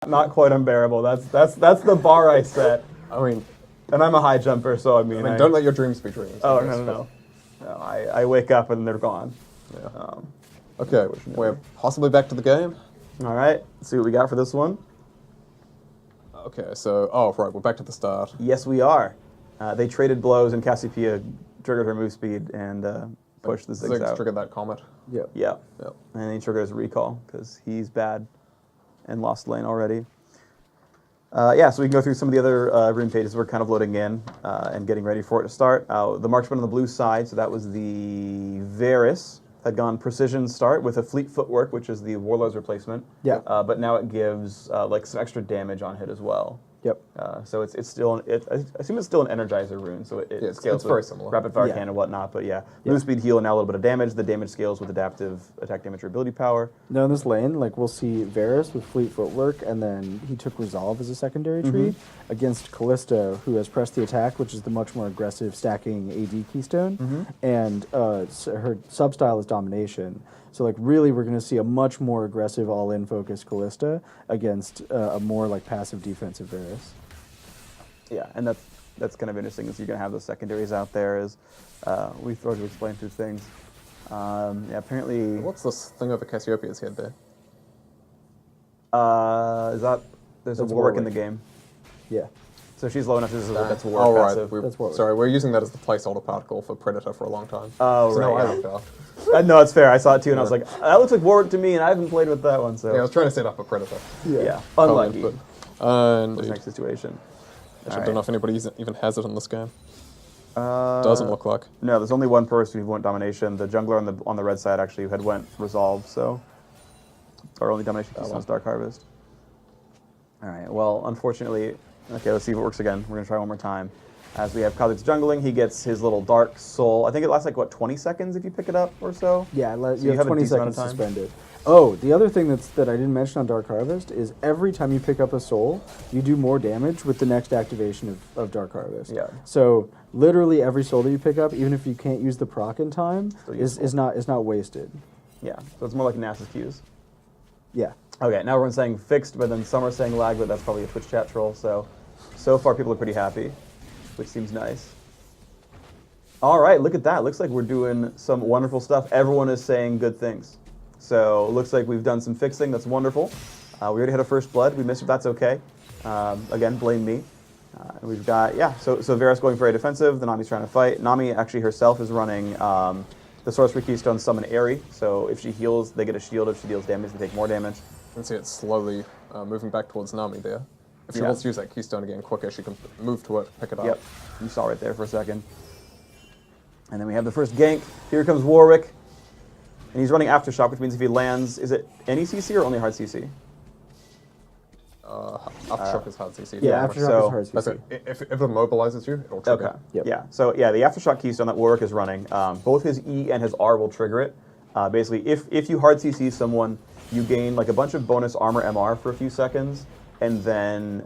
not quite unbearable. That's the bar I set. I mean, and I'm a high jumper, so I mean, don't let your dreams be dreams. Oh no. I wake up and they're gone. Yeah. Okay, we're possibly back to the game. All right, let's see what we got for this one. Okay, so right, we're back to the start. Yes, we are. They traded blows, and Cassiopeia triggered her move speed and pushed the Ziggs out. Triggered that comet. Yep. And then he triggered his recall because he's bad and lost lane already. So we can go through some of the other rune pages we're kind of loading in and getting ready for it to start. The marksman on the blue side, so that was the Varus, had gone Precision start with a Fleet Footwork, which is the Warlord's replacement. Yeah. But now it gives like some extra damage on hit as well. Yep. So it's still, I assume it's still an Energizer rune, so it scales it's very similar. Rapid Fire Cannon and whatnot, but move speed, heal, and now a little bit of damage. The damage scales with adaptive attack damage or ability power. Now in this lane, like we'll see Varus with Fleet Footwork, and then he took Resolve as a secondary tree against Callisto, who has Press the Attack, which is the much more aggressive stacking AD Keystone, and her substyle is Domination. So like really we're going to see a much more aggressive all-in focused Callista against a more like passive defensive Varus. Yeah, and that's kind of interesting is you're going to have those secondaries out there as we throw to explain through things. Apparently... What's this thing over Cassiopeia's head there? There's a Warwick in the game. Yeah. So she's low enough to that's a Warwick passive. That's Warwick. Sorry, we're using that as the placeholder particle for Predator for a long time. Oh, so right. No, I looked out. No, it's fair. I saw it too, and I was like, that looks like Warwick to me, and I haven't played with that one, so... Yeah, I was trying to set up a Predator. Yeah. Unlucky. Indeed. Next situation. I don't know if anybody even has it in this game. Doesn't look like. No, there's only one person who went Domination. The jungler on the red side actually had went Resolve, so... Our only Domination Keystone is Dark Harvest. Alright, well, unfortunately... Okay, let's see if it works again. We're going to try one more time. As we have Kha'Zix jungling, he gets his little Dark Soul. I think it lasts like, what, 20 seconds if you pick it up or so? Yeah, so you have 20 seconds suspended. Oh, the other thing that I didn't mention on Dark Harvest is every time you pick up a soul, you do more damage with the next activation of Dark Harvest. Yeah. So literally every soul that you pick up, even if you can't use the proc in time, is not wasted. Yeah, so it's more like Nasus Qs. Yeah. Okay, now everyone's saying fixed, but then some are saying lag, but that's probably a Twitch chat troll, so far people are pretty happy, which seems nice. All right, look at that. Looks like we're doing some wonderful stuff. Everyone is saying good things. So it looks like we've done some fixing. That's wonderful. We already had a first blood. We missed it. That's okay. Again, blame me. We've got, so Varus going very defensive. The Nami's trying to fight. Nami actually herself is running the Sorcery Keystone Summon Airy. So if she heals, they get a shield. If she deals damage, they take more damage. You can see it slowly moving back towards Nami there. If she wants to use that Keystone again quicker, she can move to it, pick it up. Yep, you saw right there for a second. And then we have the first gank. Here comes Warwick. And he's running aftershock, which means if he lands, is it any CC or only hard CC? Aftershock is hard CC. Yeah, aftershock is hard CC. If it immobilizes you, it'll trigger. Okay. Yep. Yeah. So the aftershock Keystone that Warwick is running, both his E and his R will trigger it. Basically, if you hard CC someone, you gain like a bunch of bonus armor MR for a few seconds, and then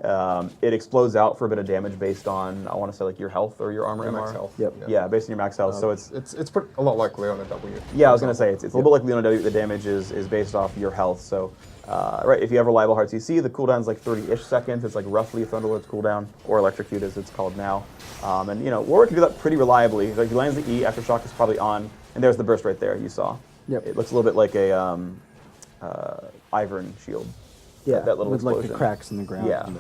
it explodes out for a bit of damage based on, I want to say, like your health or your armor MR. Max health. Yep. Yeah, based on your max health. So it's a lot like Leona W. Yeah, I was gonna say it's a little bit like Leona W. The damage is based off your health. So right, if you have reliable hard CC, the cooldown's like 30-ish seconds. It's like roughly a Thunderlord's cooldown, or Electrocute as it's called now. And Warwick can do that pretty reliably. Like he lands the E, aftershock is probably on, and there's the burst right there. You saw. Yep. It looks a little bit like a Ivern shield. Yeah, that little with explosion. like the cracks in the ground Yeah. and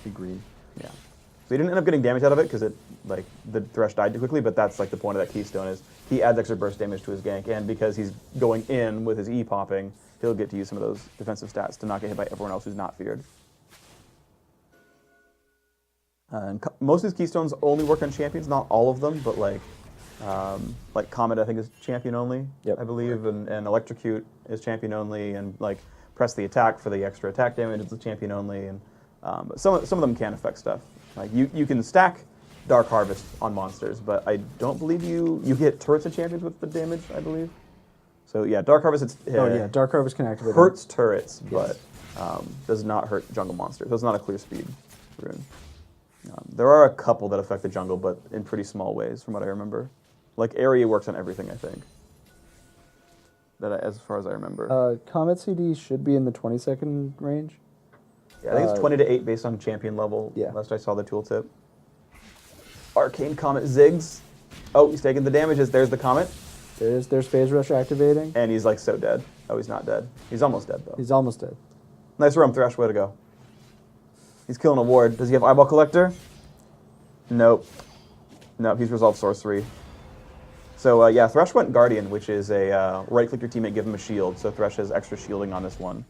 the green. Yeah. So he didn't end up getting damage out of it because the Thresh died too quickly, but that's like the point of that Keystone is he adds extra burst damage to his gank, and because he's going in with his E popping, he'll get to use some of those defensive stats to not get hit by everyone else who's not feared. And most of these Keystones only work on champions, not all of them, but like Comet I think is champion only, I believe, and Electrocute is champion only, and like Press the Attack for the extra attack damage is the champion only, and but some of them can affect stuff. Like you can stack Dark Harvest on monsters, but I don't believe you get turrets of champions with the damage, I believe. So yeah, Dark Harvest Dark Harvest can activate. Hurts turrets, but does not hurt jungle monsters. So it's not a clear speed rune. There are a couple that affect the jungle, but in pretty small ways, from what I remember. Like Area works on everything, I think. As far as I remember. Comet CD should be in the 20-second range. Yeah, I think it's 20 to 8 based on champion level. Yeah. Last I saw the tooltip. Arcane Comet zigs. Oh, he's taking the damages. There's the Comet. There's phase rush activating. And he's like so dead. Oh, he's not dead. He's almost dead though. He's almost dead. Nice roam, Thresh. Way to go. He's killing a ward. Does he have Eyeball Collector? Nope. Nope, he's Resolve Sorcery. So yeah, Thresh went Guardian, which is a right-click your teammate, give him a shield. So Thresh has extra shielding on this one.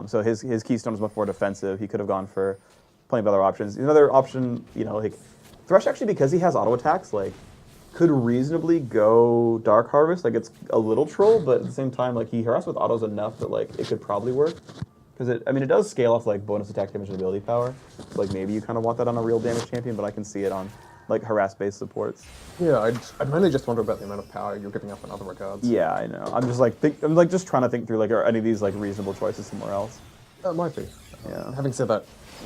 So his Keystone is much more defensive. He could have gone for plenty of other options. Another option, you know, like Thresh actually, because he has auto attacks, like could reasonably go Dark Harvest. Like it's a little troll, but at the same time, like he harasses with autos enough that like it could probably work. Because I mean, it does scale off like bonus attack damage and ability power. So, like maybe you kind of want that on a real damage champion, but I can see it on like harass-based supports. Yeah, I'd mainly just wonder about the amount of power you're giving up in other regards. Yeah, I know. I'm just like I'm like just trying to think through like are any of these like reasonable choices somewhere else. That might be. Yeah. Having said that,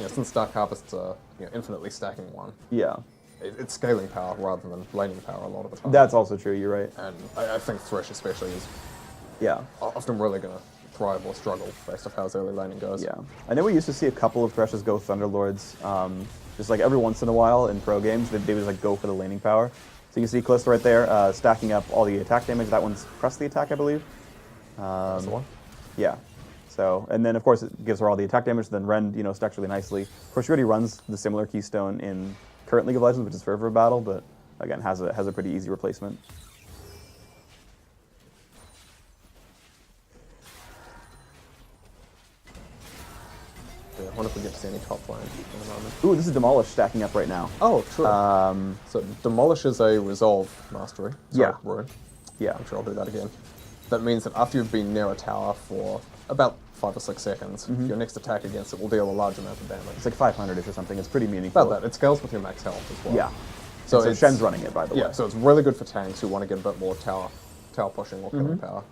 since Dark Harvests are infinitely stacking one, Yeah. it's scaling power rather than laning power a lot of the time. That's also true. You're right. And I think Thresh especially is Yeah. often really going to thrive or struggle based off how his early laning goes. Yeah. I know we used to see a couple of Threshes go Thunderlords, just like every once in a while in pro games. They would like go for the laning power. So you can see Calista right there, stacking up all the attack damage. That one's press the attack, I believe. That's the one. Yeah. So, and then of course it gives her all the attack damage. Then Ren, stacks really nicely. Of course, she already runs the similar Keystone in current League of Legends, which is Fervor Battle, but again has a pretty easy replacement. Yeah, I wonder if we get to see any top lane in a moment. Ooh, this is Demolish stacking up right now. Oh, true. So Demolish is a Resolve Mastery. Sorry, Yeah. Rune. Yeah. I'm sure I'll do that again. That means that after you've been near a tower for about 5 or 6 seconds, your next attack against it will deal a large amount of damage. It's like 500-ish or something. It's pretty meaningful. About that. It scales with your max health as well. Yeah. So, So Shen's running it, by the way. Yeah, so it's really good for tanks who want to get a bit more tower pushing or killing power.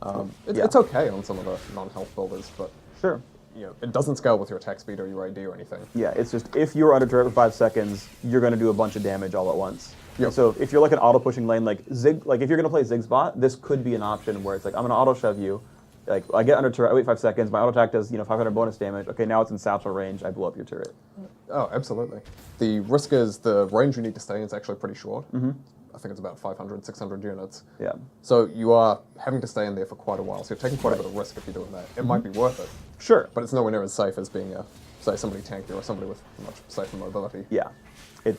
Yeah. It's okay on some of the non-health builders, but Sure. it doesn't scale with your attack speed or your AD or anything. Yeah, it's just if you're under turret for 5 seconds, you're going to do a bunch of damage all at once. Yep. And so if you're like an auto pushing lane, like if you're going to play Zig's bot, this could be an option where it's like I'm going to auto shove you. Like I get under turret, I wait 5 seconds, my auto attack does 500 bonus damage. Okay, now it's in satchel range, I blow up your turret. Oh, absolutely. The risk is the range you need to stay in is actually pretty short. I think it's about 500, 600 units. Yeah. So you are having to stay in there for quite a while. So you're taking quite a bit of risk if you're doing that. It might be worth it, Sure. but it's nowhere near as safe as being say somebody tanky or somebody with much safer mobility. Yeah. It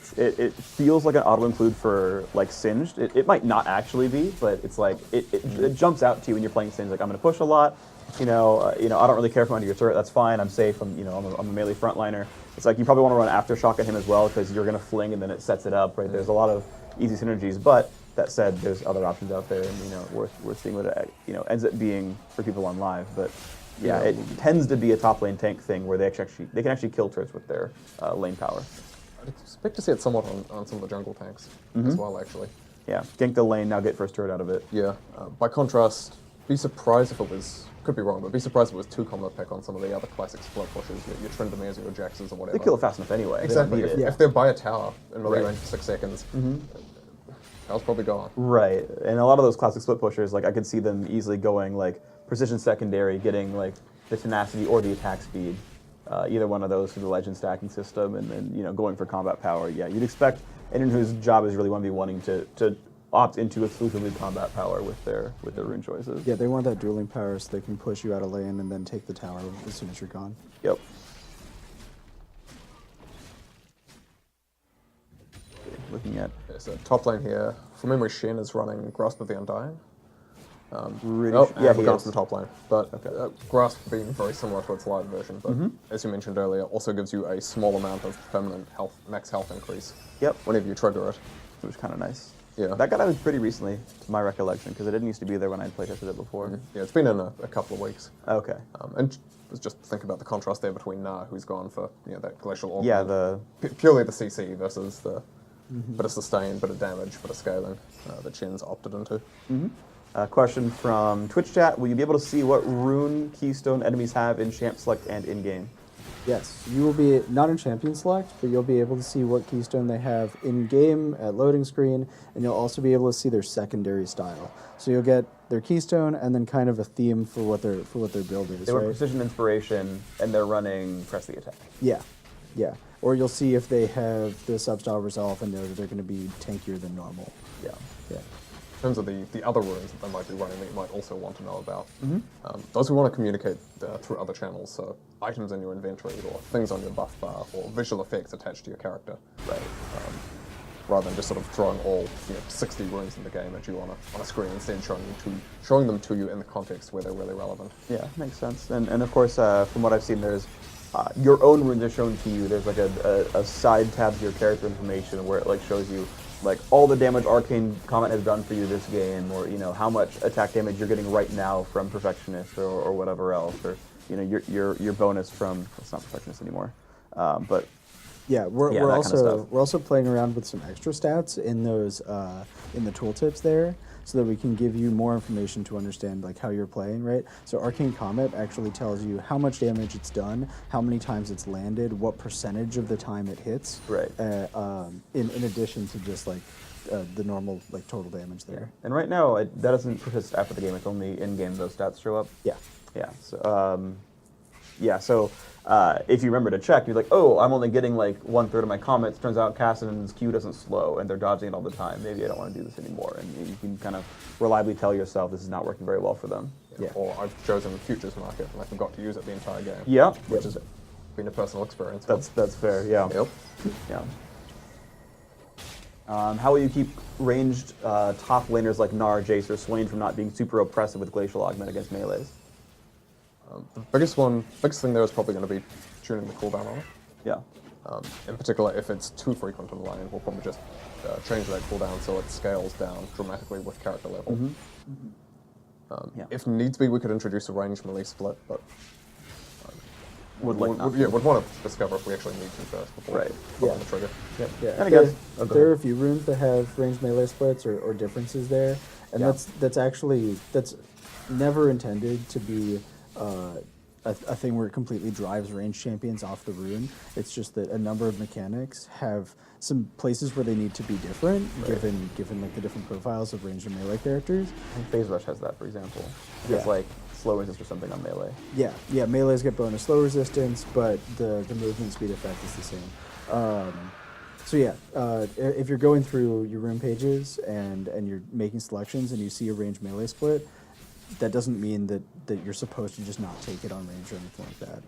feels like an auto include for like Singed. It might not actually be, but it's like it jumps out to you when you're playing Singed. Like I'm going to push a lot. I don't really care if I'm under your turret. That's fine. I'm safe. I'm a melee frontliner. It's like you probably want to run aftershock at him as well because you're going to fling and then it sets it up. Right. There's a lot of easy synergies. But that said, there's other options out there, and worth seeing what it ends up being for people on live. But yeah, it tends to be a top lane tank thing where they can actually kill turrets with their lane power. I'd expect to see it somewhat on some of the jungle tanks as well, actually. Yeah, gank the lane, now get first turret out of it. Yeah. By contrast, be surprised if it was, could be wrong, but be surprised if it was too common to pick on some of the other classic split pushes, your Tryndamere or your Jaxes or whatever. They kill it fast enough anyway. Exactly. They don't need it. If they're by a tower in melee Right. range for 6 seconds, tower's probably gone. Right, and a lot of those classic split pushers, like I could see them easily going like precision secondary, getting like the tenacity or the attack speed, either one of those through the legend stacking system, and then going for combat power. Yeah, you'd expect anyone whose job is really want to be wanting to opt into exclusively combat power with their rune choices. Yeah, they want that dueling power so they can push you out of lane and then take the tower as soon as you're gone. Yep. Looking at Okay, so top lane here, from memory, Shen is running Grasp of the Undying. really, Yeah, he we're going is. from the top lane. But Grasp being very similar to its light version, but as you mentioned earlier, also gives you a small amount of permanent health, max health increase. Yep. Whenever you trigger it. Which was kind of nice. Yeah. That got added pretty recently, to my recollection, because it didn't used to be there when I playtested it before. Yeah, it's been in a couple of weeks. Okay. And just think about the contrast there between Na, who's gone for that glacial augment. Yeah, Purely the CC versus the bit of sustain, bit of damage, bit of scaling that Shen's opted into. question from Twitch chat. Will you be able to see what rune Keystone enemies have in Champ Select and in-game? Yes, you will be, not in Champion Select, but you'll be able to see what Keystone they have in-game at loading screen, and you'll also be able to see their secondary style. So you'll get their Keystone, and then kind of a theme for what their build is. They were right? Precision Inspiration, and they're running Press the Attack. Yeah, yeah. Or you'll see if they have the substyle resolve and know that they're going to be tankier than normal. Yeah. Yeah. In terms of the other runes that they might be running that you might also want to know about, those we want to communicate through other channels, so items in your inventory or things on your buff bar or visual effects attached to your character. Right. Rather than just sort of throwing all 60 runes in the game at you on a screen, instead showing them to you in the context where they're really relevant. Yeah, makes sense. And of course, from what I've seen, there's your own runes are shown to you. There's like a side tab to your character information where it like shows you like all the damage Arcane Comet has done for you this game, or how much attack damage you're getting right now from Perfectionist or whatever else, or your bonus from, it's not Perfectionist anymore, but Yeah, we're that kind of stuff. we're also playing around with some extra stats in those in the tooltips there, so that we can give you more information to understand like how you're playing, right? So Arcane Comet actually tells you how much damage it's done, how many times it's landed, what percentage of the time it hits. Right. In addition to just like the normal like total damage there. and right now that doesn't persist after the game. It's only in game those stats show up. Yeah. Yeah. So if you remember to check, you're like, oh, I'm only getting like 1/3 of my comets. Turns out Kassadin's Q doesn't slow, and they're dodging it all the time. Maybe I don't want to do this anymore. And you can kind of reliably tell yourself this is not working very well for them. Yeah. Or I've chosen Futures Market and I forgot to use it the entire game. Yeah. Which has been a personal experience. That's fair. Yeah. Yep. Yeah. How will you keep ranged top laners like Gnar, Jace, or Swain from not being super oppressive with Glacial Augment against melees? The biggest thing there is probably going to be tuning the cooldown on it. Yeah. In particular, if it's too frequent in the lane, we'll probably just change that cooldown so it scales down dramatically with character level. Yeah. If needs be, we could introduce a range melee split, but Would like not. would want to discover if we actually need to first before Right. pulling the trigger. Yep. Yeah, And I guess there are a few runes that have ranged melee splits or differences there, and Yeah. that's never intended to be a thing where it completely drives ranged champions off the rune. It's just that a number of mechanics have some places where they need to be different, given like the different profiles of ranged and melee characters. Phase Rush has that, for example. Yeah. It's like slow resist or something on melee. Yeah, melees get bonus slow resistance, but the movement speed effect is the same. So yeah, if you're going through your rune pages and you're making selections and you see a range melee split, that doesn't mean that you're supposed to just not take it on range or anything like that.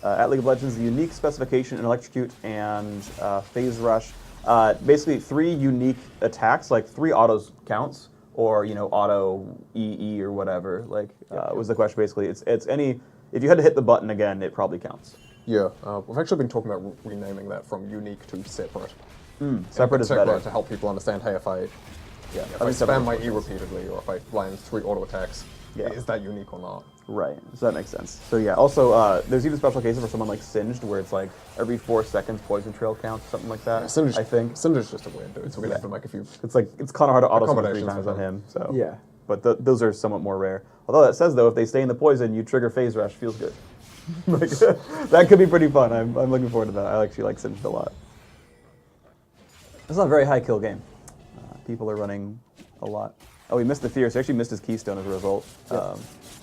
At League of Legends, the unique specification in Electrocute and Phase Rush, basically 3 unique attacks, like 3 autos counts, or auto EE or whatever. Like was the question basically? It's any, if you had to hit the button again, it probably counts. Yeah, we've actually been talking about renaming that from unique to separate. Separate is better. To help people understand, hey, if I think spam separate my is E repeatedly, or if I land 3 auto attacks, Yeah. is that unique or not? Right, so that makes sense. So yeah, also there's even special cases for someone like Singed where it's like every 4 seconds poison trail counts, something like that. Singed, I think Singer's just a weird dude, so we're gonna have to make a few. it's kind of hard to auto summon 3 accommodations times for on them. him. So Yeah. but those are somewhat more rare. Although that says though, if they stay in the poison, you trigger Phase Rush. Feels good. Like, that could be pretty fun. I'm looking forward to that. I actually like Singed a lot. It's not a very high kill game. People are running a lot. Oh, he missed the Fierce. He actually missed his Keystone as a result.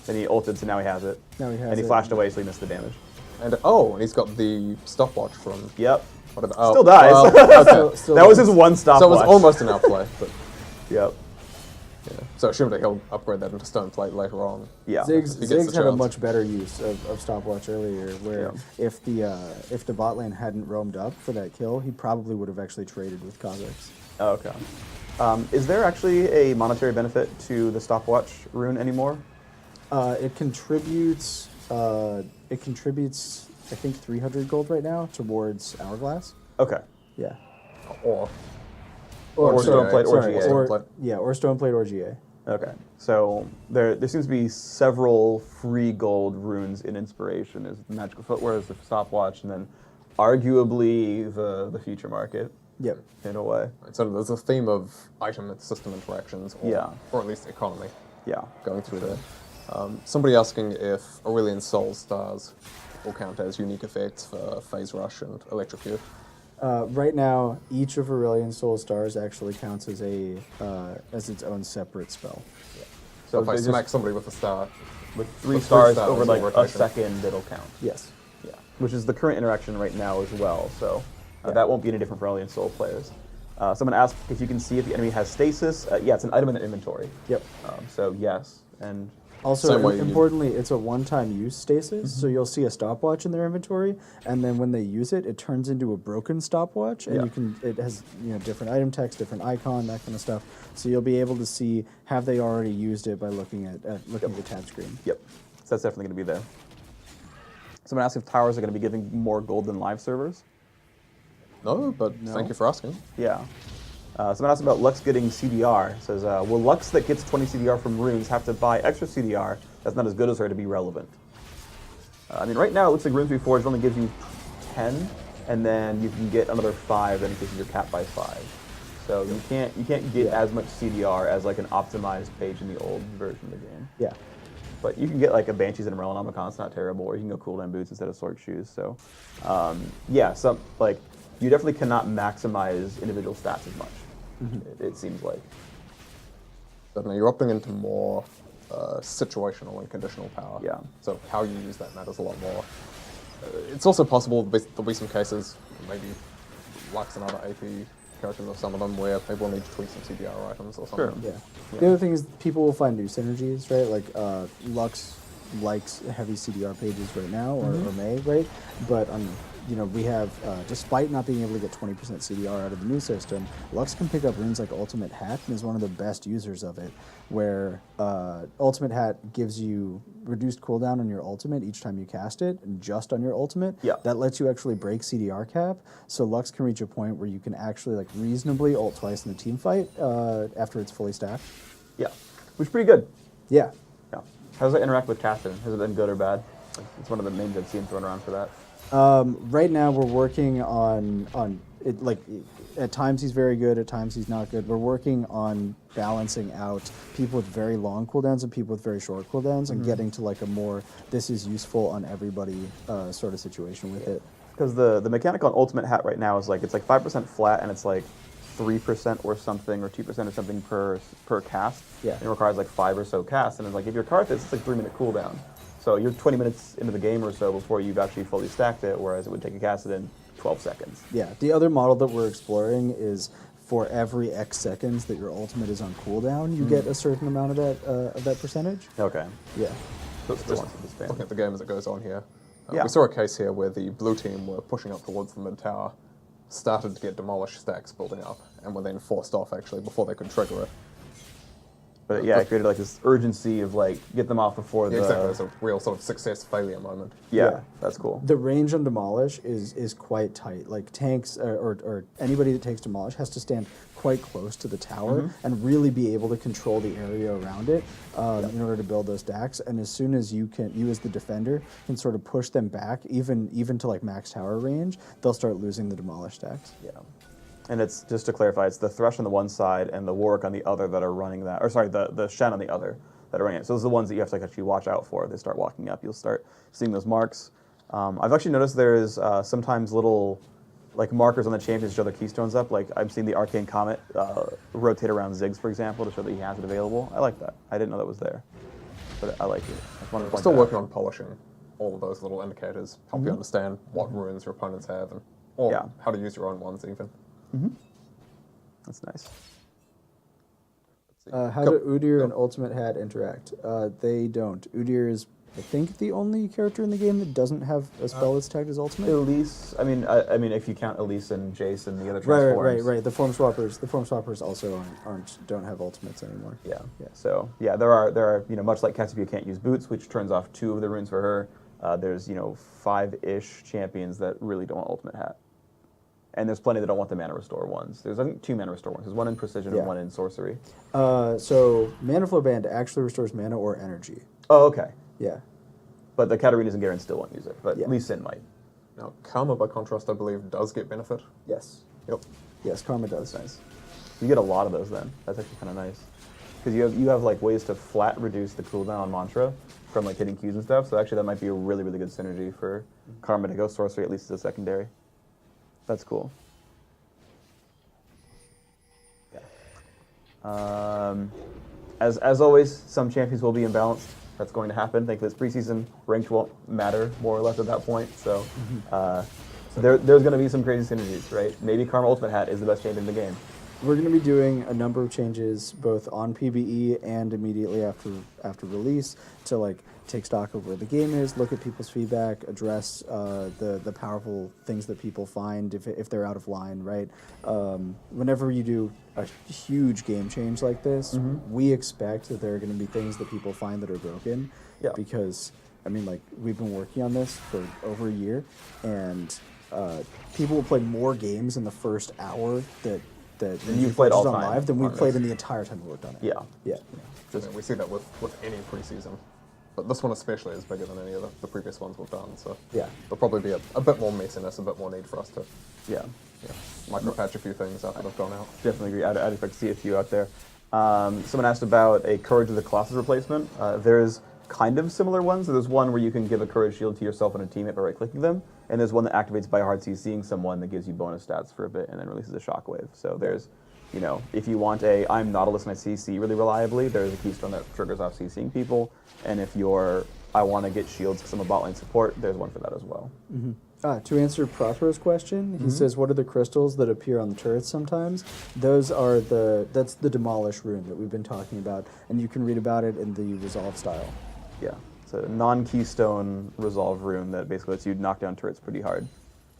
Then he ulted, so now he has it. Now he has and he it. flashed away, so he missed the damage. And he's got the stopwatch from. Yep. Whatever. Still dies. Okay. Still That was his one stopwatch. So it was almost an outplay, but Yep. yeah. So assuming that he'll upgrade that into stone plate later on. Yeah. Ziggs, He gets the had a chance. much better use of Stopwatch earlier, where if the bot lane hadn't roamed up for that kill, he probably would have actually traded with Kha'Zix. Oh, okay. Is there actually a monetary benefit to the stopwatch rune anymore? It contributes, I think, 300 gold right now towards Hourglass. Okay. Yeah. Or Stoneplate or sorry, GA. Stoneplate. Or Stoneplate or GA. Okay. So there seems to be several free gold runes in Inspiration. There's the Magical Footwear, there's the stopwatch, and then arguably the future market. Yep. In a way. So there's a theme of item and system interactions, or at least economy, Yeah. going through there. Somebody asking if Aurelian Soul Stars will count as unique effects for Phase Rush and Electrocute. Right now, each of Aurelian Soul Stars actually counts as its own separate spell. So if I they smack just, somebody with a star, with three with stars 3 over stars like in a rotation. second, it'll count. Yes. Yeah, which is the current interaction right now as well. So that won't be any different for Aurelian Soul players. Someone asked if you can see if the enemy has stasis. Yeah, it's an item in the inventory. Yep. So yes, and Also, Same way importantly, it's a one-time use stasis, so you'll see a stopwatch in their inventory, and then when they use it, it turns into a broken stopwatch, and it has different item text, different icon, that kind of stuff. So you'll be able to see have they already used it by looking at the tab screen. Yep, so that's definitely going to be there. Someone asked if towers are going to be giving more gold than live servers. No, but thank you for asking. Yeah. Someone asked about Lux getting CDR. Says, will Lux that gets 20 CDR from runes have to buy extra CDR that's not as good as her to be relevant? I mean, right now it looks like Runes Reforged only gives you 10, and then you can get another 5 that increases your cap by 5. So you can't get as much CDR as like an optimized page in the old version of the game. Yeah. But you can get like a Banshees and a Morellonomicon, it's not terrible, or you can go cooldown boots instead of Sork shoes. So yeah, you definitely cannot maximize individual stats as much. It seems like. Definitely, you're opting into more situational and conditional power. Yeah. So how you use that matters a lot more. It's also possible there'll be some cases, maybe Lux and other AP characters or some of them, where people need to tweak some CDR items or something. Yeah. The other thing is people will find new synergies, right? Like Lux likes heavy CDR pages right now, or may, right? But we have, despite not being able to get 20% CDR out of the new system, Lux can pick up runes like Ultimate Hat and is one of the best users of it, where Ultimate Hat gives you reduced cooldown on your ultimate each time you cast it, and just on your ultimate. Yeah. That lets you actually break CDR cap, so Lux can reach a point where you can actually like reasonably ult twice in a team fight after it's fully stacked. Yeah, which is pretty good. Yeah. Yeah. How does that interact with Caston? Has it been good or bad? It's one of the names I've seen thrown around for that. Right now we're working on it. Like at times he's very good, at times he's not good. We're working on balancing out people with very long cooldowns and people with very short cooldowns, and getting to like a more this is useful on everybody sort of situation with it. Because the mechanic on Ultimate Hat right now is like it's like 5% flat and it's like 3% or something or 2% or something per cast. Yeah. And it requires like 5 or so casts, and it's like if you're Karthus, it's like 3-minute cooldown. So you're 20 minutes into the game or so before you've actually fully stacked it, whereas it would take a cast it in 12 seconds. Yeah. The other model that we're exploring is for every X seconds that your ultimate is on cooldown, you get a certain amount of that percentage. Okay. Yeah. So it's Just wants to expand. looking at the game as it goes on here. Yeah. We saw a case here where the blue team were pushing up towards the mid tower, started to get Demolish stacks building up, and were then forced off actually before they could trigger it. But yeah, it created like this urgency of like get them off before the. Exactly, it's a real sort of success failure moment. Yeah, that's cool. The range on Demolish is quite tight. Like tanks or anybody that takes Demolish has to stand quite close to the tower and really be able to control the area around it in order to build those stacks. And as soon as you as the defender can sort of push them back, even to like max tower range, they'll start losing the Demolish stacks. Yeah. And it's, just to clarify, it's the Thresh on the one side and the Warwick on the other that are running that, or sorry, the Shen on the other that are running it. So those are the ones that you have to like, actually watch out for. They start walking up, you'll start seeing those marks. I've actually noticed there's sometimes little like markers on the champions to show their keystones up. Like I'm seeing the Arcane Comet rotate around Ziggs, for example, to show that he has it available. I like that. I didn't know that was there, but I like it. I just wanted to We're point still that working out. on polishing all of those little indicators, help you understand what runes your opponents have, and or how to use your own ones even. That's nice. Let's see. How do Udyr and Ultimate Hat interact? They don't. Udyr is, I think, the only character in the game that doesn't have a spell that's tagged as Ultimate. Elise, I mean, if you count Elise and Jace and the other transforms. Right. The form swappers also don't have ultimates anymore. Yeah. So yeah, there are much like Cassiopeia can't use boots, which turns off 2 of the runes for her. There's 5-ish champions that really don't want Ultimate Hat. And there's plenty that don't want the Mana Restore ones. There's, I think, 2 Mana Restore ones. There's one in Precision and one in Sorcery. So Mana Flow Band actually restores mana or energy. Oh, okay. Yeah. But the Katarinas and Garen still won't use it. But Yeah. Lee Sin might. Now, Karma, by contrast, I believe, does get benefit. Yes. Yep. Yes, Karma does. That's nice. You get a lot of those then. That's actually kind of nice. Because you have like ways to flat reduce the cooldown on Mantra from like hitting Qs and stuff. So actually that might be a really, really good synergy for Karma to go Sorcery, at least as a secondary. That's cool. As always, some champions will be imbalanced. That's going to happen. I think this preseason ranked won't matter more or less at that point. So, there's going to be some crazy synergies, right? Maybe Karma Ultimate Hat is the best champion in the game. We're going to be doing a number of changes both on PBE and immediately after release to like take stock of where the game is, look at people's feedback, address the powerful things that people find if they're out of line, right? Whenever you do a huge game change like this, we expect that there are going to be things that people find that are broken. Yeah. Because, I mean, like, we've been working on this for over a year, and people will play more games in the first hour that you've played all on time live than we on played this. in the entire time we worked on it. Yeah. Yeah. We see that with any preseason. But this one especially is bigger than any of the previous ones we've done, so Yeah. there'll probably be a bit more messiness, a bit more need for us to Yeah. micro-patch a few things after they've gone out. Definitely agree. I'd expect to see a few out there. Someone asked about a Courage of the Classes replacement. There's kind of similar ones. So there's one where you can give a Courage shield to yourself and a teammate by right-clicking them, and there's one that activates by hard CCing someone that gives you bonus stats for a bit and then releases a shockwave. So there's, if you want I'm Nautilus and I CC really reliably, there's a Keystone that triggers off CCing people, and if you're I want to get shields because I'm a bot lane support, there's one for that as well. To answer Prospero's question, he says, what are the crystals that appear on the turrets sometimes? That's the Demolish rune that we've been talking about, and you can read about it in the Resolve style. Yeah, it's a non-Keystone resolve rune that basically lets you knock down turrets pretty hard.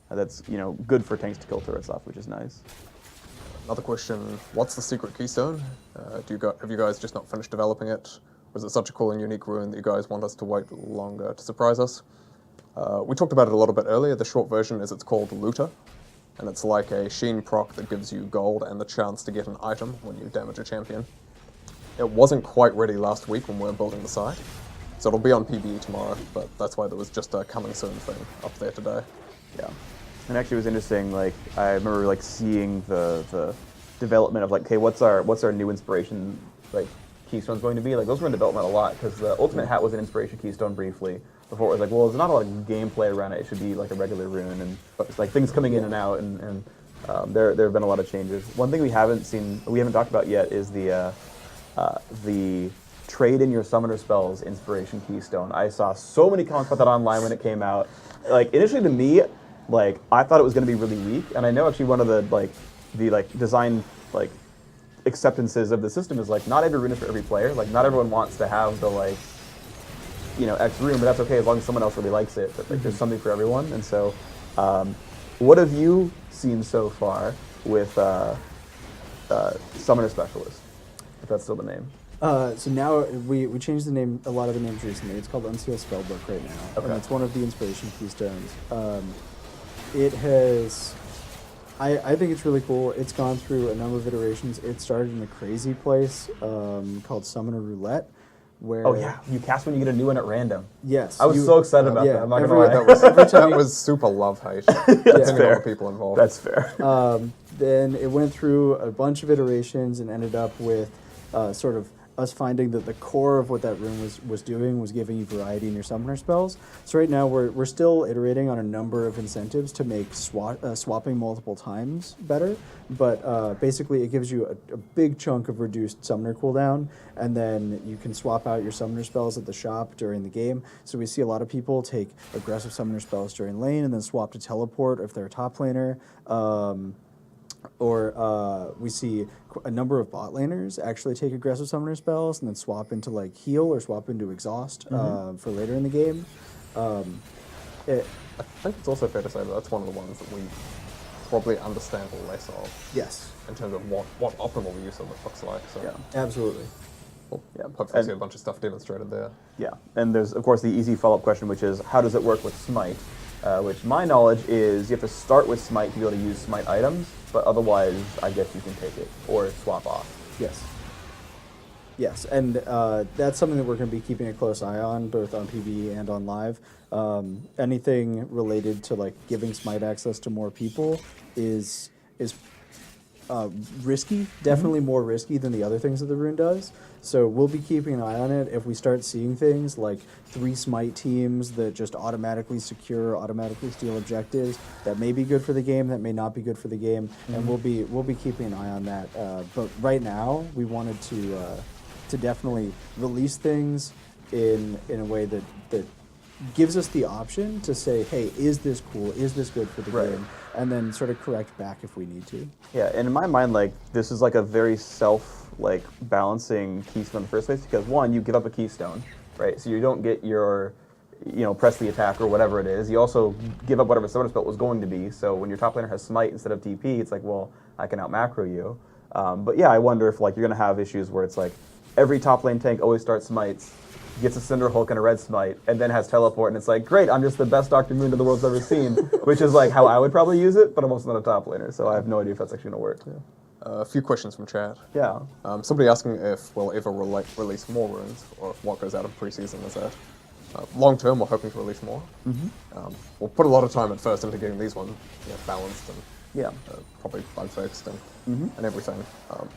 That's good for tanks to kill turrets off, which is nice. Another question, what's the secret Keystone? Have you guys just not finished developing it? Was it such a cool and unique rune that you guys want us to wait longer to surprise us? We talked about it a little bit earlier. The short version is it's called Looter, and it's like a Sheen proc that gives you gold and the chance to get an item when you damage a champion. It wasn't quite ready last week when we were building the site, so it'll be on PBE tomorrow, but that's why there was just a coming soon thing up there today. Yeah, and actually it was interesting, I remember seeing the development of okay, what's our new inspiration Keystone's going to be? Those were in development a lot, because the Ultimate Hat was an inspiration Keystone briefly. Before it was well, there's not a lot of gameplay around it. It should be a regular rune, and it's things coming in and out, and there have been a lot of changes. One thing we haven't talked about yet is the trade in your summoner spells inspiration Keystone. I saw so many comments about that online when it came out. Initially to me, I thought it was going to be really weak, and I know actually one of the design acceptances of the system is not every rune is for every player. Not everyone wants to have the X rune, but that's okay as long as someone else really likes it. But there's something for everyone. And so, what have you seen so far with Summoner Specialist? If that's still the name. So now we changed the name, a lot of the names recently. It's called Unseal Spellbook right now, Okay. and it's one of the inspiration keystones. It has. I think it's really cool. It's gone through a number of iterations. It started in a crazy place called Summoner Roulette, where Oh yeah, you cast when you get a new one at random. yes, I was so excited about that. I'm not gonna lie. That was super love-hate, depending on fair. the people involved. That's fair. Then it went through a bunch of iterations and ended up with sort of us finding that the core of what that rune was doing was giving you variety in your summoner spells. So right now we're still iterating on a number of incentives to make swapping multiple times better, but basically it gives you a big chunk of reduced summoner cooldown, and then you can swap out your summoner spells at the shop during the game. So we see a lot of people take aggressive summoner spells during lane and then swap to teleport if they're a top laner. Or we see a number of bot laners actually take aggressive summoner spells and then swap into heal or swap into exhaust for later in the game. I think it's also fair to say that that's one of the ones that we probably understand less of Yes, in terms of what optimal use of it looks like. So Yeah. absolutely. we'll Yeah. hopefully see a bunch of stuff demonstrated there. Yeah, and there's of course the easy follow-up question, which is how does it work with Smite? Which my knowledge is you have to start with Smite to be able to use Smite items, but otherwise I guess you can take it or swap off. Yes. Yes, and that's something that we're going to be keeping a close eye on, both on PvE and on live. Anything related to giving Smite access to more people is risky, definitely more risky than the other things that the rune does. So we'll be keeping an eye on it. If we start seeing things like 3 Smite teams that just automatically secure, automatically steal objectives, that may be good for the game, that may not be good for the game, and we'll be keeping an eye on that. But right now, we wanted to definitely release things in a way that gives us the option to say, hey, is this cool? Is this good for the game? And then sort of correct back if we need to. Yeah, and in my mind, like, this is like a very balancing keystone in the first place, because one, you give up a keystone, right? So you don't get your, press the attack or whatever it is. You also give up whatever summoner spell was going to be. So when your top laner has Smite instead of TP, it's like, well, I can out macro you. But yeah, I wonder if like you're gonna have issues where it's like every top lane tank always starts Smites, gets a Cinder Hulk and a red Smite, and then has teleport, and it's like, great, I'm just the best Dr. Moon the world's ever seen, which is like how I would probably use it, but I'm also not a top laner, so I have no idea if that's actually gonna work. Yeah. A few questions from chat. Yeah. Somebody asking if we'll ever release more runes, or if what goes out of preseason is that. Long term, we're hoping to release more. We'll put a lot of time at first into getting these ones balanced and probably bug fixed and everything.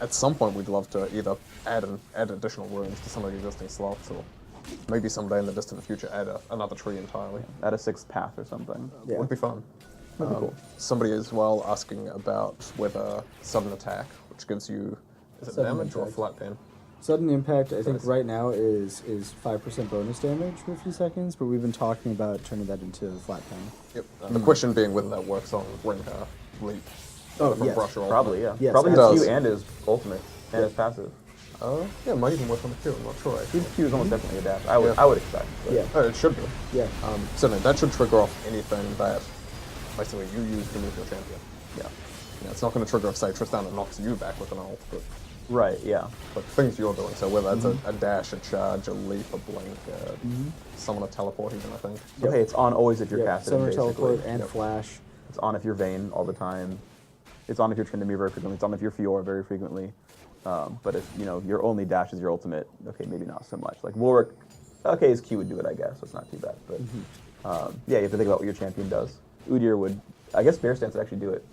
At some point, we'd love to either add additional runes to some of the existing slots, or maybe someday in the distant future add another tree entirely. Add a 6th path or something. Yeah. Would be fun. That'd be cool. Somebody as well asking about whether sudden attack, which gives you, is it Sudden damage or impact. flat pen? Sudden impact, I think Nice. right now is 5% bonus damage for a few seconds, but we've been talking about turning that into flat pen. Yep. The question being whether that works on Rengar, Leap, Oh, from yes. Brush or Probably, yeah. Yes, Probably it his does. Q and his ultimate, and his passive. Yeah, it might even work on the Q, I'm not sure actually. His Q is almost definitely a dash. I Yeah. would expect. But. Yeah. Oh, it should be. Yeah. Certainly, that should trigger off anything that basically you use to move your champion. Yeah. It's not going to trigger off, say, Tristan and knocks you back with an ult, Right, yeah. but things you're doing. So whether that's a dash, a charge, a leap, a blink, summon a teleport even, I think. Okay, it's on always if you're Yeah. casted. Summoner basically. teleport and Yep. flash. It's on if you're Vayne all the time. It's on if you're Tryndamere very frequently. It's on if you're Fiora very frequently. But if your only dash is your ultimate, okay, maybe not so much. Like Warwick, okay, his Q would do it, I guess. So it's not too bad. But yeah, you have to think about what your champion does. Udyr would, I guess, Bear Stance would actually do it,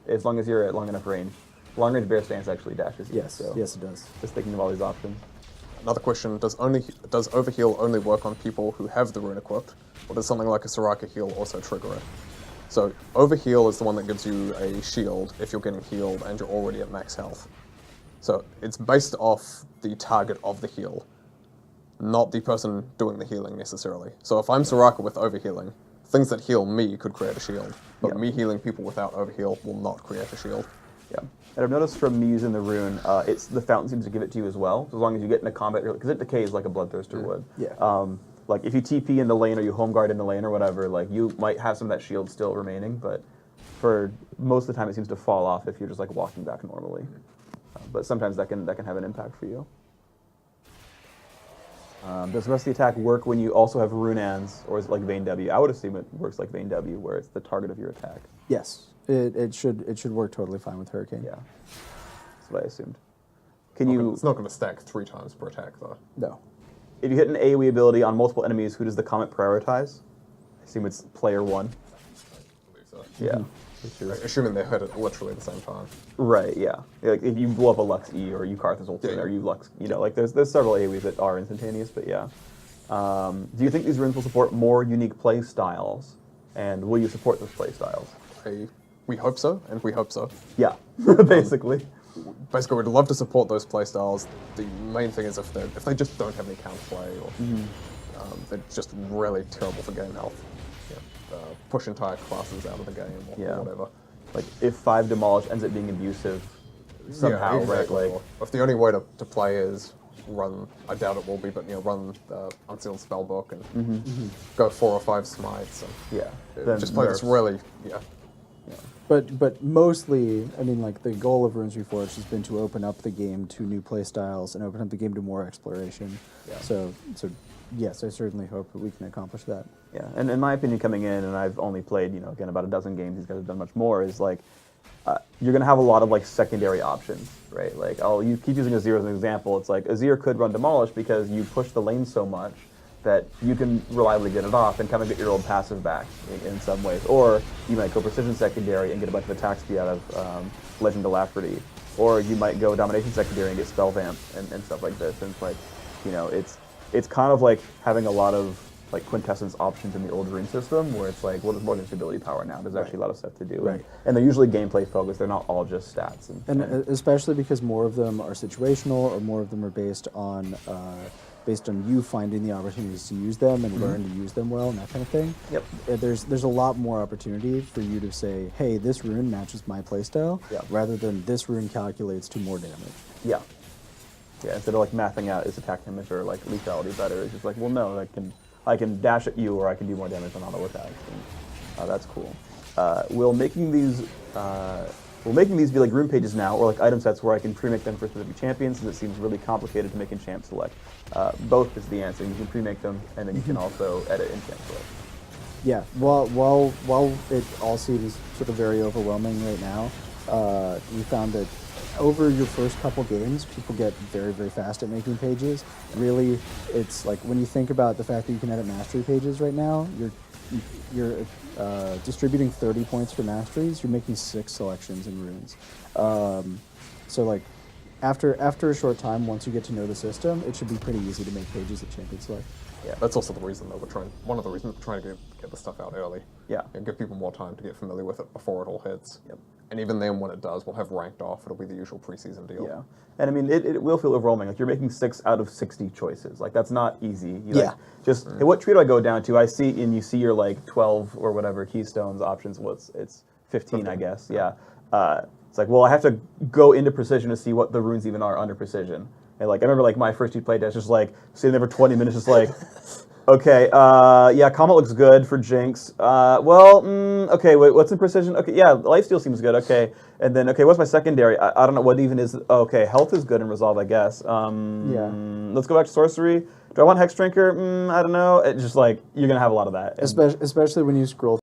as long as you're at long enough range. Long range Bear Stance actually dashes you. Yes. So Yes, it does. just thinking of all these options. Another question, does Overheal only work on people who have the rune equipped, or does something like a Soraka heal also trigger it? So Overheal is the one that gives you a shield if you're getting healed and you're already at max health. So it's based off the target of the heal, not the person doing the healing necessarily. So if I'm Soraka with overhealing, things that heal me could create a shield, but Yeah. me healing people without overheal will not create a shield. Yeah. And I've noticed from me using the rune, it's the fountain seems to give it to you as well, as long as you get into combat, because it decays like a bloodthirster would. Yeah. Like if you TP in the lane or you home guard in the lane or whatever, like you might have some of that shield still remaining, but for most of the time it seems to fall off if you're just like walking back normally. But sometimes that can have an impact for you. Does the rest of the attack work when you also have Runaans, or is it like Vayne W? I would assume it works like Vayne W, where it's the target of your attack. Yes. It should work totally fine with Hurricane. Yeah, that's what I assumed. Can you? It's not going to stack 3 times per attack though. No. If you hit an AoE ability on multiple enemies, who does the comet prioritize? I assume it's player 1. I believe so. Yeah. Which is, Assuming they hit it literally at the same time. right, yeah. Like if you blow up a Lux E or you Karthus ultimate Yeah. or you Lux, like there's several AoEs that are instantaneous, but yeah. Do you think these runes will support more unique play styles? And will you support those play styles? We hope so, and we hope so. Yeah, basically. Basically, we'd love to support those playstyles. The main thing is if they just don't have any counterplay, or they're just really terrible for game health. Push entire classes out of the game, or whatever. Like if 5 Demolish ends up being abusive somehow, exactly. right? Like, Or if the only way to play is run, I doubt it will be, but run Unsealed Spellbook and go 4 or 5 Smites. And yeah. Then just play this nerfs. really, But mostly, I mean, like the goal of Runes Reforged has been to open up the game to new play styles and open up the game to more exploration. Yeah. So yes, I certainly hope that we can accomplish that. Yeah, and in my opinion, coming in, and I've only played, again, about a dozen games. These guys have done much more. Is like you're gonna have a lot of like secondary options, right? Like you keep using Azir as an example. It's like Azir could run Demolish because you push the lane so much that you can reliably get it off and kind of get your old passive back in some ways. Or you might go Precision Secondary and get a bunch of attack speed out of Legend Alacrity. Or you might go Domination Secondary and get Spell Vamp and stuff like this. And it's like, you know, it's kind of like having a lot of like quintessence options in the old Rune system, where it's like, well, there's more than ability power now. There's actually a lot of stuff to do, Right. and they're usually gameplay focused. They're not all just stats. And especially because more of them are situational, or more of them are based on you finding the opportunities to use them and learn to use them well and that kind of thing. Yep. There's a lot more opportunity for you to say, hey, this rune matches my playstyle, rather than this rune calculates to more damage. Yeah. Yeah. Instead of like mapping out is attack damage or like lethality better, it's just like, well, no, I can dash at you, or I can do more damage on auto attacks. And, that's cool. Will making these be like rune pages now, or like item sets where I can pre-make them for specific champions, since it seems really complicated to make in champ select. Both is the answer. You can pre-make them, and then you can also edit in champ select. Yeah. While it all seems sort of very overwhelming right now, we found that over your first couple games, people get very, very fast at making pages. Really, it's like when you think about the fact that you can edit mastery pages right now, you're distributing 30 points for masteries. You're making 6 selections in runes. So like after a short time, once you get to know the system, it should be pretty easy to make pages at champion select. Yeah, that's also the reason that one of the reasons we're trying to get the stuff out early. Yeah. And give people more time to get familiar with it before it all hits. Yep. And even then, when it does, we'll have ranked off. It'll be the usual preseason deal. Yeah, and I mean, it will feel overwhelming. Like, you're making 6 out of 60 choices. Like, that's not easy. Like, just, hey, what tree do I go down to? I see, and you see your, like, 12 or whatever Keystones options. Well, it's 15, I guess. Yeah. It's like, well, I have to go into Precision to see what the runes even are under Precision. And, like, I remember, like, my first 2 playtests, just, like, sitting there for 20 minutes, just, like... Okay, yeah, Comet looks good for Jinx. Okay, wait, what's in Precision? Okay, yeah, Lifesteal seems good, okay. And then, okay, what's my secondary? I don't know what even is, okay, Health is good in Resolve, I guess. Let's go back to Sorcery. Do I want Hex Drinker? I don't know. It's just like, you're gonna have a lot of that. Especially when you scroll